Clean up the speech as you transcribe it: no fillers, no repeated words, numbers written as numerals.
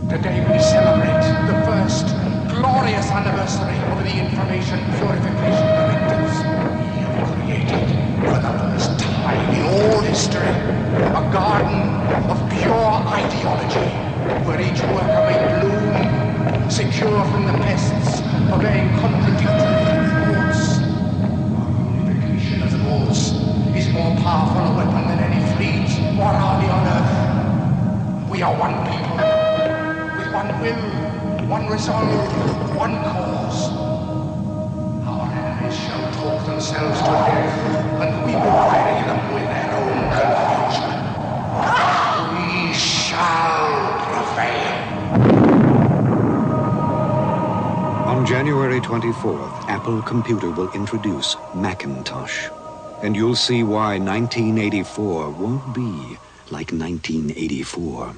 Today we celebrate the first glorious anniversary of the Information Purification Directives. We have created, for the first time in all history, a garden of pure ideology, where each worker may bloom, secure from the pests, obeying contradictory thoughts. Our unification as laws is more powerful a weapon than any fleet or army on earth. We are one people, with one will, one resolve, one cause. Our enemies shall talk themselves to death, and we will bury them with their own confusion. We shall prevail. On January 24th, Apple Computer will introduce Macintosh. And you'll see why 1984 won't be like 1984.